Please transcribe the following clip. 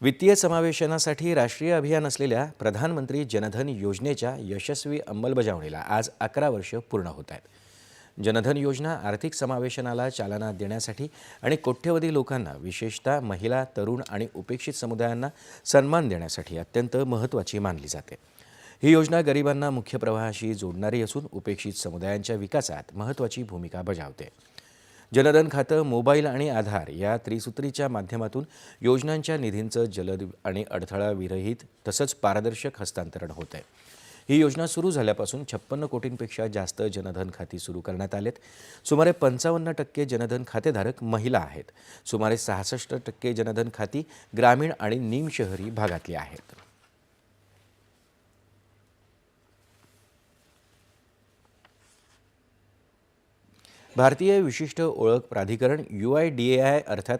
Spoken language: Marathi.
वित्तीय समावेशनासाठी राष्ट्रीय अभियान असलेल्या प्रधानमंत्री जनधन योजनेच्या यशस्वी अंमलबजावणीला आज 11 वर्ष पूर्ण होत आहेत. जनधन योजना आर्थिक समावेशनाला चालना देण्यासाठी आणि कोट्यवधी लोकांना, विशेषतः महिला, तरुण आणि उपेक्षित समुदायांना सन्मान देण्यासाठी अत्यंत महत्त्वाची मानली जाते. ही योजना गरिबांना मुख्य प्रवाहाशी जोडणारी असून उपेक्षित समुदायांच्या विकासात महत्त्वाची भूमिका बजावते. जनधन खातं, मोबाईल आणि आधार या त्रिसूत्रीच्या माध्यमातून योजनांच्या निधींचं जलद आणि अडथळाविरहित तसंच पारदर्शक हस्तांतरण होत आहे. ही योजना सुरू झाल्यापासून 56 कोटींपेक्षा जास्त जनधन खाती सुरू करण्यात आलेत. सुमारे 55% जनधन खातेधारक महिला आहेत. सुमारे 66% जनधन खाती ग्रामीण आणि निमशहरी भागातली आहेत. भारतीय विशिष्ट ओळख प्राधिकरण UIDAI अर्थात